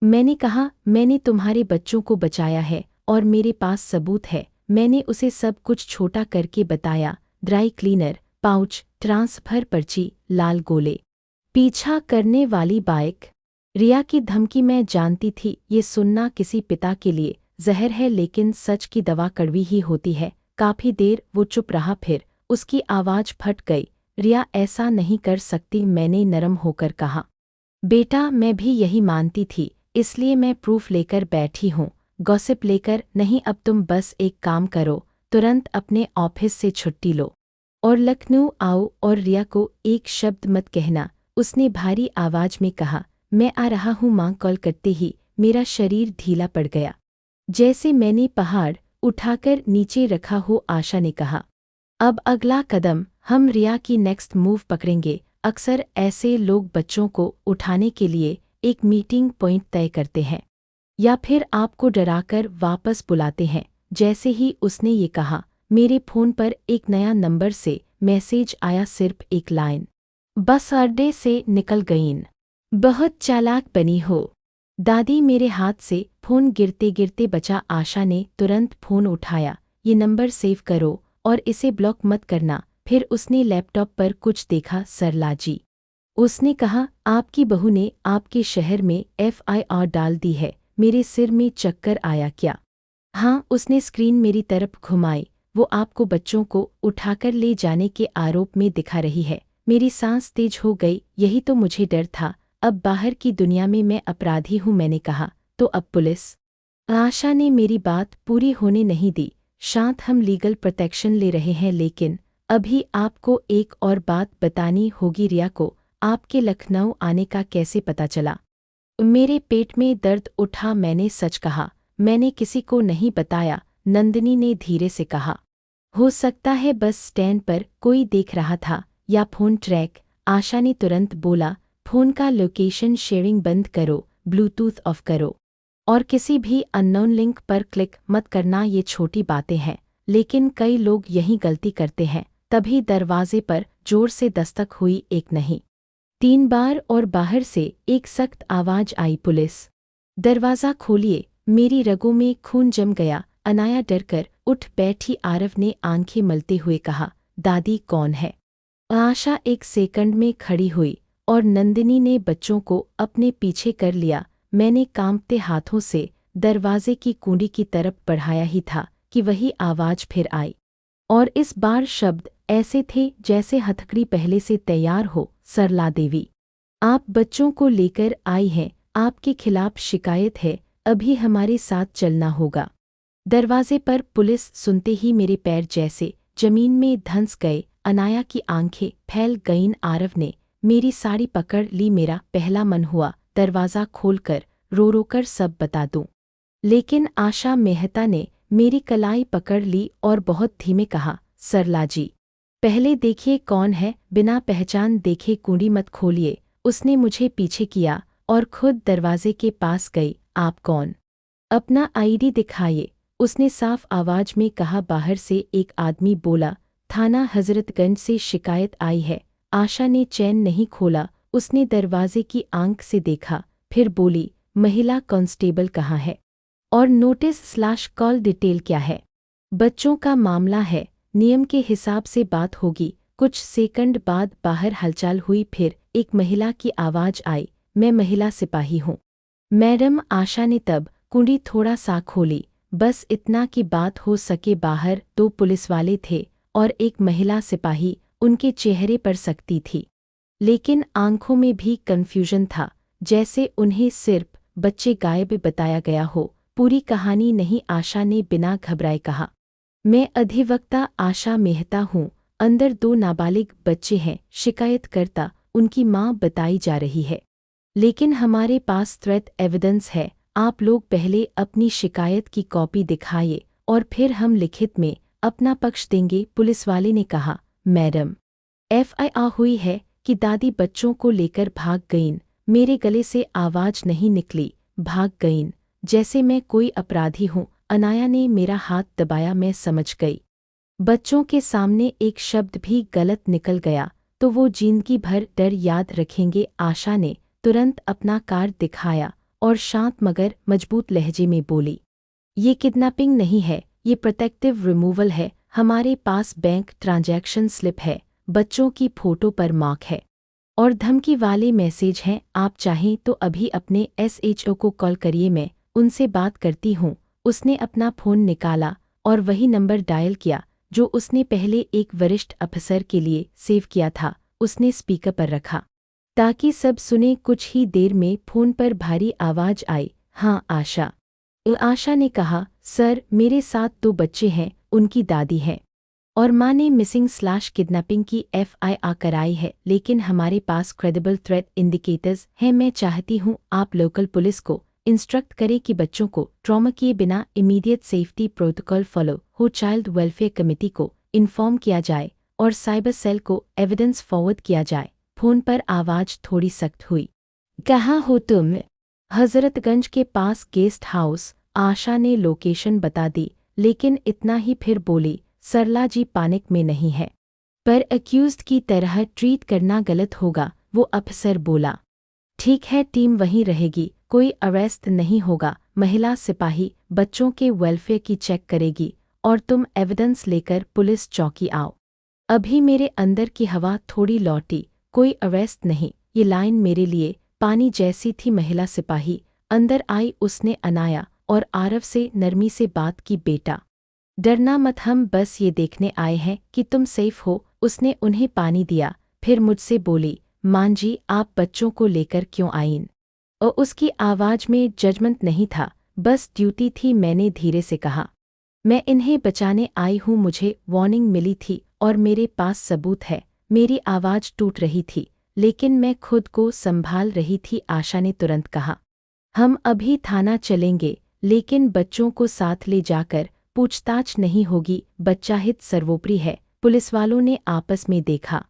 Speaker 1: मैंने कहा, मैंने तुम्हारे बच्चों को बचाया है और मेरे पास सबूत है। मैंने उसे सब कुछ छोटा करके बताया, ड्राई क्लीनर, पाउच, ट्रांसफर पर्ची, लाल गोले, पीछा करने वाली बाइक, रिया की धमकी। मैं जानती थी ये सुनना किसी पिता के लिए जहर है, लेकिन सच की दवा कड़वी ही होती है। काफी देर वो चुप रहा, फिर उसकी आवाज फट गई, रिया ऐसा नहीं कर सकती। मैंने नरम होकर कहा, बेटा मैं भी यही मानती थी, इसलिए मैं प्रूफ लेकर बैठी हूँ, गॉसिप लेकर नहीं। अब तुम बस एक काम करो, तुरंत अपने ऑफिस से छुट्टी लो और लखनऊ आओ और रिया को एक शब्द मत कहना। उसने भारी आवाज में कहा, मैं आ रहा हूँ। माँ कॉल करते ही मेरा शरीर ढीला पड़ गया, जैसे मैंने पहाड़ उठाकर नीचे रखा हो। आशा ने कहा, अब अगला कदम हम रिया की नेक्स्ट मूव पकड़ेंगे। अक्सर ऐसे लोग बच्चों को उठाने के लिए एक मीटिंग पॉइंट तय करते हैं या फिर आपको डराकर वापस बुलाते हैं। जैसे ही उसने ये कहा, मेरे फ़ोन पर एक नया नंबर से मैसेज आया, सिर्फ एक लाइन, बस अड्डे से निकल गईं, बहुत चालाक बनी हो। दादी। मेरे हाथ से फ़ोन गिरते गिरते बचा। आशा ने तुरंत फ़ोन उठाया, ये नंबर सेव करो और इसे ब्लॉक मत करना। फिर उसने लैपटॉप पर कुछ देखा, सरला जी उसने कहा, आपकी बहू ने आपके शहर में FIR डाल दी है। मेरे सिर में चक्कर आया क्या? हाँ, उसने स्क्रीन मेरी तरफ घुमाई, वो आपको बच्चों को उठाकर ले जाने के आरोप में दिखा रही है। मेरी सांस तेज हो गई, यही तो मुझे डर था। अब बाहर की दुनिया में मैं अपराधी हूँ। मैंने कहा, तो अब पुलिस? आशा ने मेरी बात पूरी होने नहीं दी। शांत, हम लीगल प्रोटेक्शन ले रहे हैं, लेकिन अभी आपको एक और बात बतानी होगी। रिया को आपके लखनऊ आने का कैसे पता चला? मेरे पेट में दर्द उठा। मैंने सच कहा, मैंने किसी को नहीं बताया, नंदिनी ने धीरे से कहा। हो सकता है बस स्टैंड पर कोई देख रहा था या फोन ट्रैक। आशा ने तुरंत बोला, फ़ोन का लोकेशन शेयरिंग बंद करो, ब्लूटूथ ऑफ करो और किसी भी अननोन लिंक पर क्लिक मत करना। ये छोटी बातें हैं, लेकिन कई लोग यही गलती करते हैं। तभी दरवाजे पर जोर से दस्तक हुई, एक नहीं 3 बार, और बाहर से एक सख्त आवाज़ आई, पुलिस। दरवाज़ा खोलिए। मेरी रगों में खून जम गया। अनाया डरकर उठ बैठी। आरव ने आंखें मलते हुए कहा, दादी कौन है? आशा एक सेकंड में खड़ी हुई और नंदिनी ने बच्चों को अपने पीछे कर लिया। मैंने कांपते हाथों से दरवाजे की कुंडी की तरफ बढ़ाया ही था कि वही आवाज़ फिर आई, और इस बार शब्द ऐसे थे जैसे हथकड़ी पहले से तैयार हो। सरला देवी, आप बच्चों को लेकर आई हैं, आपके खिलाफ शिकायत है, अभी हमारे साथ चलना होगा। दरवाजे पर पुलिस सुनते ही मेरे पैर जैसे जमीन में धंस गए। अनाया की आंखें फैल गईं। आरव ने मेरी साड़ी पकड़ ली। मेरा पहला मन हुआ दरवाज़ा खोलकर रो कर सब बता दूं, लेकिन आशा मेहता ने मेरी कलाई पकड़ ली और बहुत धीमे कहा, सरला जी, पहले देखिए कौन है, बिना पहचान देखे कुंडी मत खोलिए। उसने मुझे पीछे किया और खुद दरवाजे के पास गई। आप कौन? अपना आईडी दिखाइए, उसने साफ आवाज में कहा। बाहर से एक आदमी बोला, थाना हजरतगंज से शिकायत आई है। आशा ने चैन नहीं खोला। उसने दरवाजे की आंख से देखा, फिर बोली, महिला कांस्टेबल कहाँ है? और नोटिस/कॉल डिटेल क्या है? बच्चों का मामला है, नियम के हिसाब से बात होगी। कुछ सेकंड बाद बाहर हलचल हुई। फिर एक महिला की आवाज़ आई, मैं महिला सिपाही हूँ मैडम। आशा ने तब कुंडी थोड़ा सा खोली, बस इतना कि बात हो सके। बाहर 2 पुलिसवाले थे और एक महिला सिपाही। उनके चेहरे पर सख्ती थी, लेकिन आंखों में भी कन्फ्यूजन था, जैसे उन्हें सिर्फ बच्चे गायब बताया गया हो, पूरी कहानी नहीं। आशा ने बिना घबराए कहा, मैं अधिवक्ता आशा मेहता हूँ। अंदर 2 नाबालिग बच्चे हैं, शिकायतकर्ता उनकी माँ बताई जा रही है, लेकिन हमारे पास थ्रेट एविडेंस है। आप लोग पहले अपनी शिकायत की कॉपी दिखाइए और फिर हम लिखित में अपना पक्ष देंगे। पुलिसवाले ने कहा, मैडम, FIR हुई है कि दादी बच्चों को लेकर भाग गईं। मेरे गले से आवाज़ नहीं निकली, भाग गईं, जैसे मैं कोई अपराधी हूँ। अनाया ने मेरा हाथ दबाया, मैं समझ गई। बच्चों के सामने एक शब्द भी गलत निकल गया तो वो जिंदगी भर डर याद रखेंगे। आशा ने तुरंत अपना कार्ड दिखाया और शांत मगर मजबूत लहजे में बोली, ये किडनैपिंग नहीं है, ये प्रोटेक्टिव रिमूवल है। हमारे पास बैंक ट्रांजैक्शन स्लिप है, बच्चों की फ़ोटो पर मार्क है और धमकी वाले मैसेज हैं। आप चाहें तो अभी अपने SHO को कॉल करिए, मैं उनसे बात करती हूँ। उसने अपना फ़ोन निकाला और वही नंबर डायल किया जो उसने पहले एक वरिष्ठ अफसर के लिए सेव किया था। उसने स्पीकर पर रखा ताकि सब सुने। कुछ ही देर में फ़ोन पर भारी आवाज़ आई, हाँ आशा। आशा ने कहा, सर मेरे साथ 2 बच्चे हैं, उनकी दादी है और माँ ने मिसिंग/किडनैपिंग की FIR कराई है, लेकिन हमारे पास क्रेडिबल थ्रेट इंडिकेटर्स हैं। मैं चाहती हूँ आप लोकल पुलिस को इंस्ट्रक्ट करें कि बच्चों को ट्रॉमा किए बिना इमीडिएट सेफ्टी प्रोटोकॉल फॉलो हो। चाइल्ड वेलफेयर कमेटी को इन्फॉर्म किया जाए और साइबर सेल को एविडेंस फॉरवर्ड किया जाए। फ़ोन पर आवाज़ थोड़ी सख्त हुई, कहाँ हो तुम? हजरतगंज के पास गेस्ट हाउस। आशा ने लोकेशन बता दी, लेकिन इतना ही, फिर बोली, सरला जी पैनिक में नहीं है, पर अक्यूज्ड की तरह ट्रीट करना गलत होगा। वो अफसर बोला, ठीक है, टीम वहीं रहेगी, कोई अरेस्ट नहीं होगा। महिला सिपाही बच्चों के वेलफेयर की चेक करेगी और तुम एविडेंस लेकर पुलिस चौकी आओ। अभी मेरे अंदर की हवा थोड़ी लौटी, कोई अरेस्ट नहीं। ये लाइन मेरे लिए पानी जैसी थी। महिला सिपाही अंदर आई। उसने अनाया और आरव से नरमी से बात की, बेटा डरना मत, हम बस ये देखने आए हैं कि तुम सेफ हो। उसने उन्हें पानी दिया, फिर मुझसे बोली, मां जी आप बच्चों को लेकर क्यों आईं? और उसकी आवाज़ में जजमेंट नहीं था, बस ड्यूटी थी। मैंने धीरे से कहा, मैं इन्हें बचाने आई हूँ, मुझे वार्निंग मिली थी और मेरे पास सबूत है। मेरी आवाज़ टूट रही थी, लेकिन मैं खुद को संभाल रही थी। आशा ने तुरंत कहा, हम अभी थाना चलेंगे, लेकिन बच्चों को साथ ले जाकर पूछताछ नहीं होगी। बच्चा हित सर्वोपरि है। पुलिसवालों ने आपस में देखा।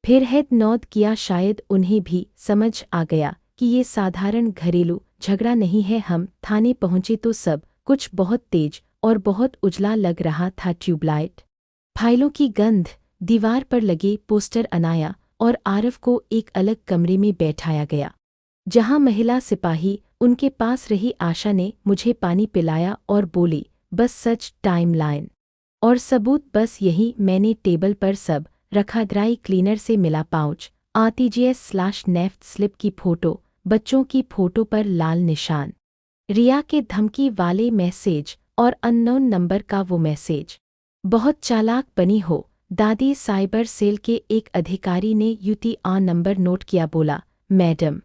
Speaker 1: फिर हेड नॉड किया। शायद उन्हें भी समझ आ गया कि ये साधारण घरेलू झगड़ा नहीं है। हम थाने पहुंचे तो सब कुछ बहुत तेज और बहुत उजला लग रहा था। ट्यूबलाइट, फाइलों की गंध, दीवार पर लगे पोस्टर। अनाया और आरव को एक अलग कमरे में बैठाया गया, जहां महिला सिपाही उनके पास रही। आशा ने मुझे पानी पिलाया और बोली, बस सच, टाइमलाइन और सबूत बस यही। मैंने टेबल पर सब रखा, ड्राई क्लीनर से मिला पाउच, आरटीजीएस/नेफ्ट स्लिप की फोटो, बच्चों की फोटो पर लाल निशान, रिया के धमकी वाले मैसेज और अननोन नंबर का वो मैसेज। बहुत चालाक बनी हो दादी, साइबर सेल के एक अधिकारी ने यूटीआर नंबर नोट किया। बोला, मैडम,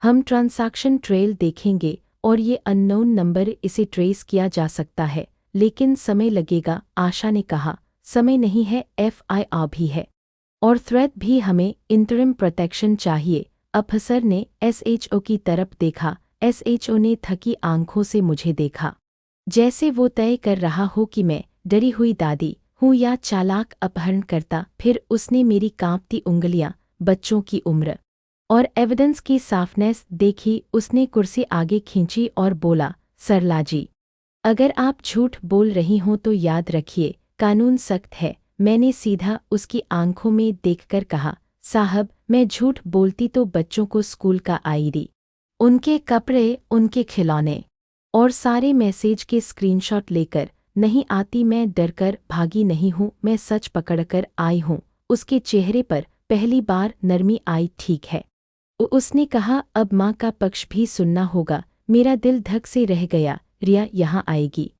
Speaker 1: हम ट्रांजैक्शन ट्रेल देखेंगे और ये अननोन नंबर, इसे ट्रेस किया जा सकता है, लेकिन समय लगेगा। आशा ने कहा, समय नहीं है, एफआईआर भी है और थ्रेट भी। हमें इंटरिम प्रोटेक्शन चाहिए। अफसर ने एसएचओ की तरफ देखा। एसएचओ ने थकी आंखों से मुझे देखा, जैसे वो तय कर रहा हो कि मैं डरी हुई दादी हूँ या चालाक अपहरणकर्ता। फिर उसने मेरी कांपती उंगलियां, बच्चों की उम्र और एविडेंस की साफनेस देखी। उसने कुर्सी आगे खींची और बोला, सरला जी, अगर आप झूठ बोल रही हों तो याद रखिए, कानून सख्त है। मैंने सीधा उसकी आंखों में देखकर कहा, साहब, मैं झूठ बोलती तो बच्चों को स्कूल का आईडी, उनके कपड़े, उनके खिलौने और सारे मैसेज के स्क्रीनशॉट लेकर नहीं आती। मैं डरकर भागी नहीं हूँ, मैं सच पकड़कर आई हूँ। उसके चेहरे पर पहली बार नरमी आई। ठीक है, उसने कहा, अब माँ का पक्ष भी सुनना होगा। मेरा दिल धक से रह गया। रिया यहाँ आएगी,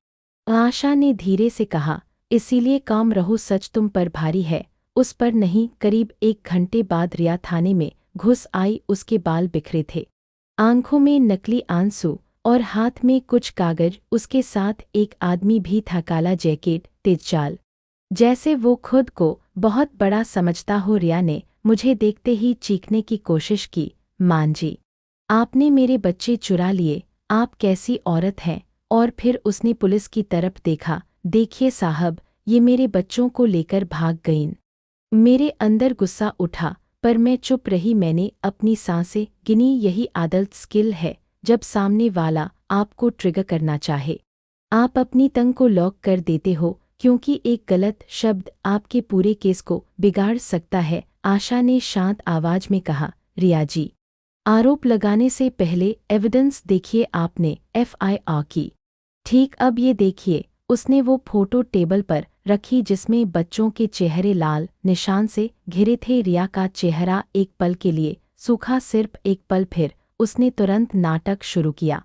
Speaker 1: आशा ने धीरे से कहा, इसीलिए काम रहो, सच तुम पर भारी है, उस पर नहीं। करीब 1 घंटे बाद रिया थाने में घुस आई। उसके बाल बिखरे थे, आंखों में नकली आंसू और हाथ में कुछ कागज। उसके साथ एक आदमी भी था, काला जैकेट, तेज चाल, जैसे वो खुद को बहुत बड़ा समझता हो। रिया ने मुझे देखते ही चीखने की कोशिश की, मां जी, आपने मेरे बच्चे चुरा लिए, आप कैसी औरत हैं। और फिर उसने पुलिस की तरफ देखा। देखिए साहब, ये मेरे बच्चों को लेकर भाग गईं। मेरे अंदर गुस्सा उठा, पर मैं चुप रही। मैंने अपनी सांसें गिनी। यही अडल्ट स्किल है, जब सामने वाला आपको ट्रिगर करना चाहे, आप अपनी टंग को लॉक कर देते हो, क्योंकि एक गलत शब्द आपके पूरे केस को बिगाड़ सकता है। आशा ने शांत आवाज में कहा, रिया जी, आरोप लगाने से पहले एविडेंस देखिए। आपने एफआईआर की, ठीक, अब ये देखिए। उसने वो फोटो टेबल पर रखी जिसमें बच्चों के चेहरे लाल निशान से घिरे थे। रिया का चेहरा एक पल के लिए सूखा, सिर्फ एक पल। फिर उसने तुरंत नाटक शुरू किया,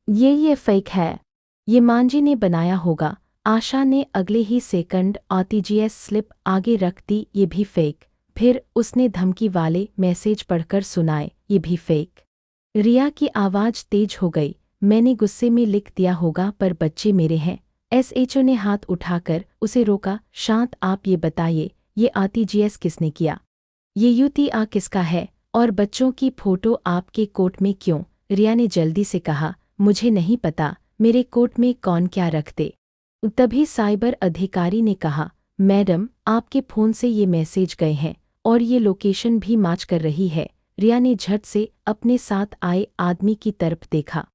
Speaker 1: ये फेक है, ये मांझी ने बनाया होगा। आशा ने अगले ही सेकंड आरटीजीएस स्लिप आगे रख दी, ये भी फेक। फिर उसने धमकी वाले मैसेज पढ़कर सुनाए, ये भी फेक। रिया की आवाज़ तेज हो गई, मैंने गुस्से में लिख दिया होगा, पर बच्चे मेरे हैं। एसएचओ ने हाथ उठाकर उसे रोका, शांत, आप ये बताइए, ये आरटीजीएस किसने किया, ये यूटीआर किसका है, और बच्चों की फोटो आपके कोट में क्यों? रिया ने जल्दी से कहा, मुझे नहीं पता मेरे कोट में कौन क्या रखते। तभी साइबर अधिकारी ने कहा, मैडम, आपके फ़ोन से ये मैसेज गए हैं और ये लोकेशन भी मैच कर रही है। रिया ने झट से अपने साथ आए आदमी की तरफ देखा,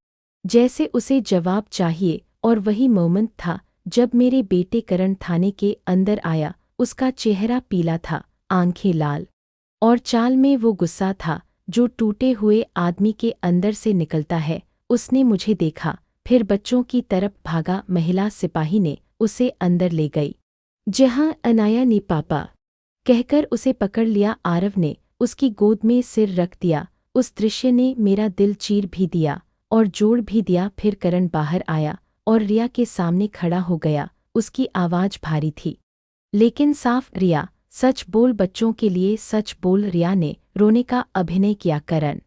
Speaker 1: जैसे उसे जवाब चाहिए, और वही मोमेंट था जब मेरे बेटे करण थाने के अंदर आया। उसका चेहरा पीला था, आंखें लाल, और चाल में वो गुस्सा था जो टूटे हुए आदमी के अंदर से निकलता है। उसने मुझे देखा, फिर बच्चों की तरफ भागा। महिला सिपाही ने उसे अंदर ले गई, जहां अनाया ने पापा कहकर उसे पकड़ लिया। आरव ने उसकी गोद में सिर रख दिया। उस दृश्य ने मेरा दिल चीर भी दिया और जोड़ भी दिया। फिर करण बाहर आया और रिया के सामने खड़ा हो गया। उसकी आवाज़ भारी थी, लेकिन साफ, रिया, सच बोल, बच्चों के लिए सच बोल। रिया ने रोने का अभिनय किया, करण,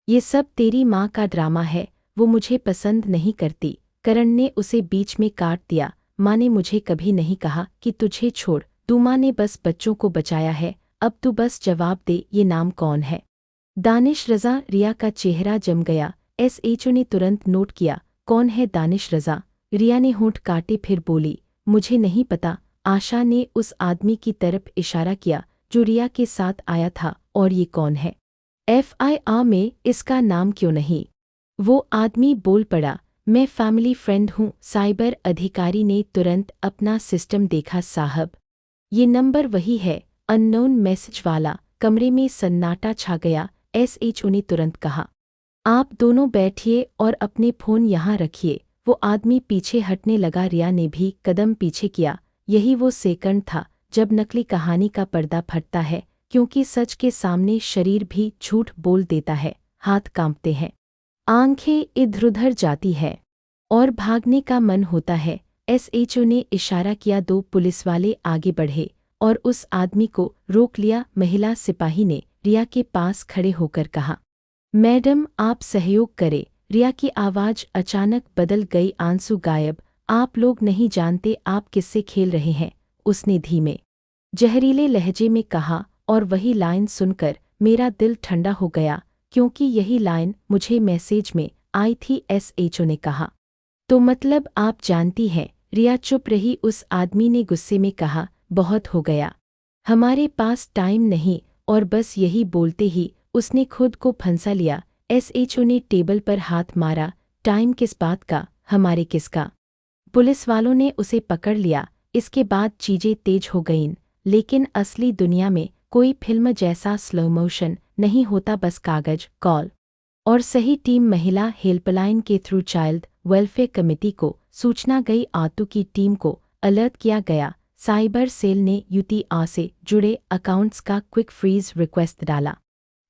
Speaker 1: ये सब तेरी माँ का ड्रामा है, वो मुझे पसंद नहीं करती। करण ने उसे बीच में काट दिया, माँ ने मुझे कभी नहीं कहा कि तुझे छोड़ दूँ, माँ ने बस बच्चों को बचाया है। अब तू बस जवाब दे, ये नाम कौन है? दानिश रज़ा। रिया का चेहरा जम गया। एसएचओ ने तुरंत नोट किया, कौन है दानिश रज़ा? रिया ने होंठ काटे, फिर बोली, मुझे नहीं पता। आशा ने उस आदमी की तरफ इशारा किया जो रिया के साथ आया था, और ये कौन है? FIR में इसका नाम क्यों नहीं? वो आदमी बोल पड़ा, मैं फैमिली फ्रेंड हूँ। साइबर अधिकारी ने तुरंत अपना सिस्टम देखा। साहब, ये नंबर वही है, अननोन मैसेज वाला। कमरे में सन्नाटा छा गया। SHO ने तुरंत कहा, आप दोनों बैठिए और अपने फ़ोन यहाँ रखिए। वो आदमी पीछे हटने लगा। रिया ने भी कदम पीछे किया। यही वो सेकंड था जब नकली कहानी का पर्दा फटता है, क्योंकि सच के सामने शरीर भी झूठ बोल देता है। हाथ कांपते हैं, आंखें इधर-उधर जाती है और भागने का मन होता है। SHO ने इशारा किया। 2 पुलिसवाले आगे बढ़े और उस आदमी को रोक लिया। महिला सिपाही ने रिया के पास खड़े होकर कहा, मैडम, आप सहयोग करें। रिया की आवाज़ अचानक बदल गई। आंसू गायब। आप लोग नहीं जानते आप किससे खेल रहे हैं, उसने धीमे जहरीले लहजे में कहा। और वही लाइन सुनकर मेरा दिल ठंडा हो गया, क्योंकि यही लाइन मुझे मैसेज में आई थी। SHO ने कहा, तो मतलब आप जानती हैं? रिया चुप रही। उस आदमी ने गुस्से में कहा, बहुत हो गया, हमारे पास टाइम नहीं। और बस यही बोलते ही उसने खुद को फंसा लिया। SHO ने टेबल पर हाथ मारा। टाइम किस बात का, हमारे किसका? पुलिस वालों ने उसे पकड़ लिया। इसके बाद चीजें तेज हो गईं, लेकिन असली दुनिया में कोई फिल्म जैसा स्लो मोशन नहीं होता। बस कागज, कॉल और सही टीम। महिला हेल्पलाइन के थ्रू चाइल्ड वेलफेयर कमेटी को सूचना गई। आतू की टीम को अलर्ट किया गया। साइबर सेल ने UTR से जुड़े अकाउंट्स का क्विक फ्रीज रिक्वेस्ट डाला,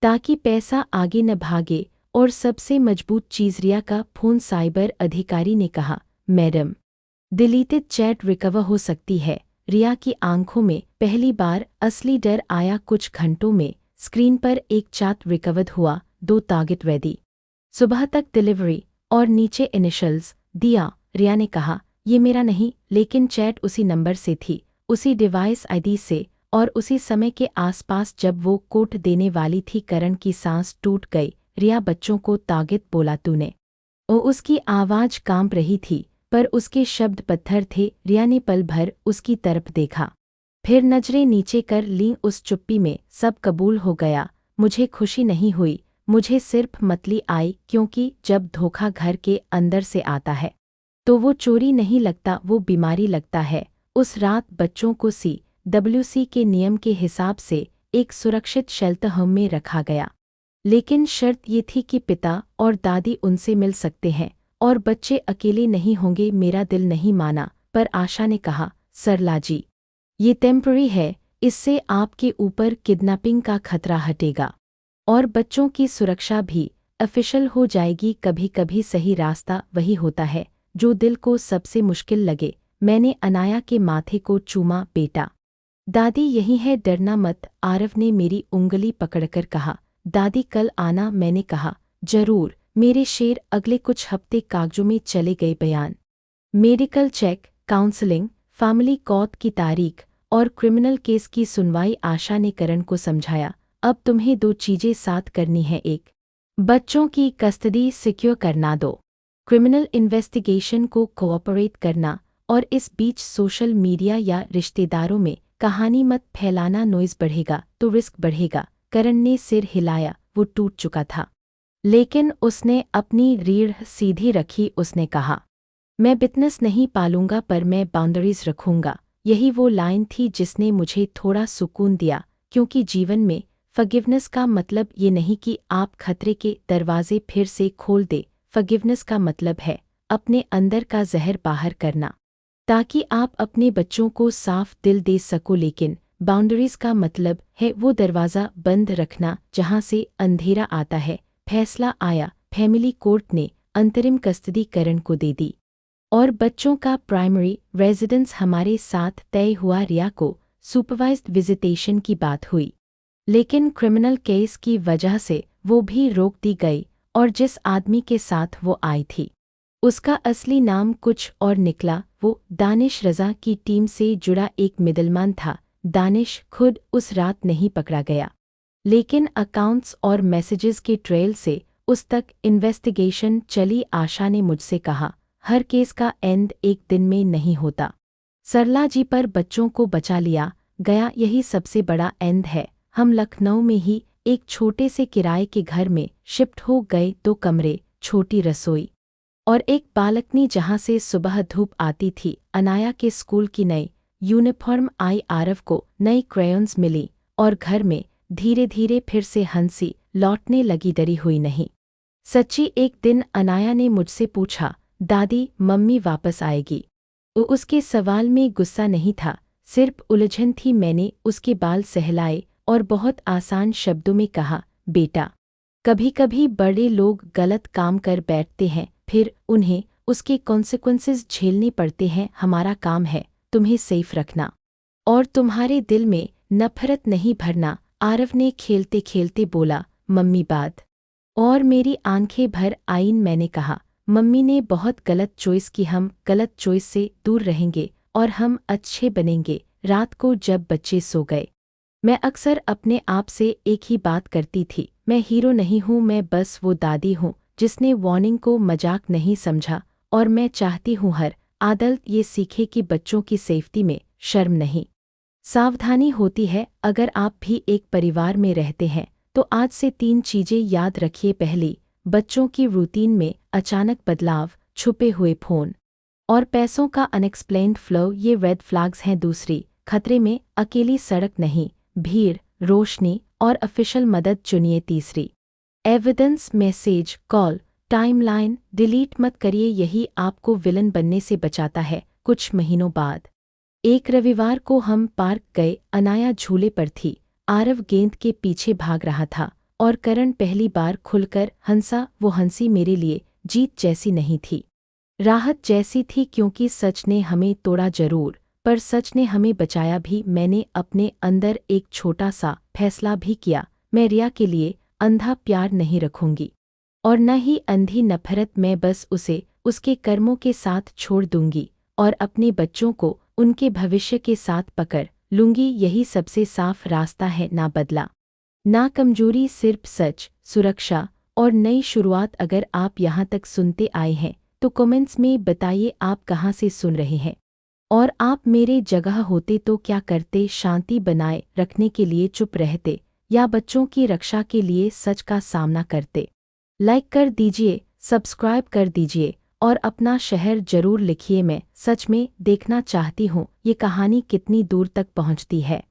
Speaker 1: ताकि पैसा आगे न भागे। और सबसे मजबूत चीज़, रिया का फ़ोन। साइबर अधिकारी ने कहा, मैडम, डिलीटेड चैट रिकवर हो सकती है। रिया की आंखों में पहली बार असली डर आया। कुछ घंटों में स्क्रीन पर एक चैट रिकवर्ड हुआ। 2 टारगेट रेडी, सुबह तक डिलीवरी, और नीचे इनिशियल्स दिया। रिया ने कहा, ये मेरा नहीं, लेकिन चैट उसी नंबर से थी, उसी डिवाइस ID से, और उसी समय के आसपास जब वो कोड देने वाली थी। करण की सांस टूट गई। रिया, बच्चों को टारगेट बोला तूने? उसकी आवाज़ कांप रही थी, पर उसके शब्द पत्थर थे। रिया ने पल भर उसकी तरफ देखा, फिर नजरें नीचे कर लीं। उस चुप्पी में सब कबूल हो गया। मुझे खुशी नहीं हुई, मुझे सिर्फ मतली आई, क्योंकि जब धोखा घर के अंदर से आता है तो वो चोरी नहीं लगता, वो बीमारी लगता है। उस रात बच्चों को CWC के नियम के हिसाब से एक सुरक्षित शेल्टर होम में रखा गया, लेकिन शर्त ये थी कि पिता और दादी उनसे मिल सकते हैं और बच्चे अकेले नहीं होंगे। मेरा दिल नहीं माना, पर आशा ने कहा, सरला जी, ये टेम्पररी है, इससे आपके ऊपर किडनैपिंग का खतरा हटेगा और बच्चों की सुरक्षा भी ऑफिशियल हो जाएगी। कभी कभी सही रास्ता वही होता है जो दिल को सबसे मुश्किल लगे। मैंने अनाया के माथे को चूमा। बेटा, दादी यही है, डरना मत। आरव ने मेरी उंगली पकड़कर कहा, दादी कल आना। मैंने कहा, जरूर मेरे शेर। अगले कुछ हफ्ते कागजों में चले गए। बयान, medical check, counselling, family court की तारीख और क्रिमिनल केस की सुनवाई। आशा ने करण को समझाया, अब तुम्हें 2 चीजें साथ करनी है। एक, बच्चों की कस्टडी सिक्योर करना। 2, क्रिमिनल इन्वेस्टिगेशन को कोऑपरेट करना। और इस बीच सोशल मीडिया या रिश्तेदारों में कहानी मत फैलाना। नॉइज़ बढ़ेगा तो रिस्क बढ़ेगा। करण ने सिर हिलाया। वो टूट चुका था, लेकिन उसने अपनी रीढ़ सीधी रखी। उसने कहा, मैं बिजनेस नहीं पालूंगा, पर मैं बाउंड्रीज रखूंगा। यही वो लाइन थी जिसने मुझे थोड़ा सुकून दिया, क्योंकि जीवन में फॉरगिवनेस का मतलब ये नहीं कि आप खतरे के दरवाजे फिर से खोल दे। फॉरगिवनेस का मतलब है अपने अंदर का जहर बाहर करना, ताकि आप अपने बच्चों को साफ दिल दे सको। लेकिन बाउंड्रीज का मतलब है वो दरवाज़ा बंद रखना जहां से अंधेरा आता है। फैसला आया। फैमिली कोर्ट ने अंतरिम कस्टडी करण को दे दी और बच्चों का प्राइमरी रेजिडेंस हमारे साथ तय हुआ। रिया को सुपरवाइज्ड विजिटेशन की बात हुई, लेकिन क्रिमिनल केस की वजह से वो भी रोक दी गई। और जिस आदमी के साथ वो आई थी, उसका असली नाम कुछ और निकला। वो दानिश रज़ा की टीम से जुड़ा एक मिडलमैन था। दानिश खुद उस रात नहीं पकड़ा गया, लेकिन अकाउंट्स और मैसेजेस के ट्रेल से उस तक इन्वेस्टिगेशन चली। आशा ने मुझसे कहा, हर केस का एंड एक दिन में नहीं होता। सरला जी पर बच्चों को बचा लिया, गया यही सबसे बड़ा एंड है। हम लखनऊ में ही एक छोटे से किराए के घर में शिफ्ट हो गए। 2 कमरे, छोटी रसोई और एक बालकनी जहां से सुबह धूप आती थी। अनाया के स्कूल की नई यूनिफॉर्म आई, आरव को नई क्रेयॉन्स मिली और घर में धीरे धीरे फिर से हंसी लौटने लगी। डरी हुई नहीं, सच्ची। एक दिन अनाया ने मुझसे पूछा, दादी मम्मी वापस आएगी? उसके सवाल में गुस्सा नहीं था, सिर्फ उलझन थी। मैंने उसके बाल सहलाए और बहुत आसान शब्दों में कहा, बेटा, कभी कभी बड़े लोग गलत काम कर बैठते हैं, फिर उन्हें उसके कॉन्सिक्वेंसेस झेलने पड़ते हैं। हमारा काम है तुम्हें सेफ रखना और तुम्हारे दिल में नफरत नहीं भरना। आरव ने खेलते खेलते बोला, मम्मी बात। और मेरी आंखें भर आईं। मैंने कहा, मम्मी ने बहुत गलत चॉइस की। हम गलत चॉइस से दूर रहेंगे और हम अच्छे बनेंगे। रात को जब बच्चे सो गए, मैं अक्सर अपने आप से एक ही बात करती थी, मैं हीरो नहीं हूँ, मैं बस वो दादी हूँ जिसने वार्निंग को मजाक नहीं समझा। और मैं चाहती हूँ हर अडल्ट ये सीखे कि बच्चों की सेफ्टी में शर्म नहीं, सावधानी होती है। अगर आप भी एक परिवार में रहते हैं तो आज से 3 चीजें याद रखिए। पहली, बच्चों की रूटीन में अचानक बदलाव, छुपे हुए फोन और पैसों का अनएक्सप्लेन्ड फ्लो, ये रेड फ्लैग्स हैं। दूसरी, खतरे में अकेली सड़क नहीं, भीड़, रोशनी और ऑफिशियल मदद चुनिए। तीसरी, evidence, message, call, timeline delete मत करिए, यही आपको विलन बनने से बचाता है। कुछ महीनों बाद एक रविवार को हम पार्क गए। अनाया झूले पर थी, आरव गेंद के पीछे भाग रहा था और करण पहली बार खुलकर हंसा। वो हंसी मेरे लिए जीत जैसी नहीं थी, राहत जैसी थी, क्योंकि सच ने हमें तोड़ा जरूर, पर सच ने हमें बचाया भी। मैंने अपने अंदर एक छोटा सा फैसला भी किया, मैं रिया के लिए अंधा प्यार नहीं रखूंगी और न ही अंधी नफरत। मैं बस उसे उसके कर्मों के साथ छोड़ दूंगी और अपने बच्चों को उनके भविष्य के साथ पकड़ लूंगी। यही सबसे साफ रास्ता है, ना बदला, ना कमजोरी, सिर्फ सच, सुरक्षा और नई शुरुआत। अगर आप यहाँ तक सुनते आए हैं तो कमेंट्स में बताइए आप कहाँ से सुन रहे हैं और आप मेरे जगह होते तो क्या करते? शांति बनाए रखने के लिए चुप रहते या बच्चों की रक्षा के लिए सच का सामना करते? लाइक कर दीजिए, सब्सक्राइब कर दीजिए और अपना शहर जरूर लिखिए। मैं सच में देखना चाहती हूँ ये कहानी कितनी दूर तक पहुँचती है।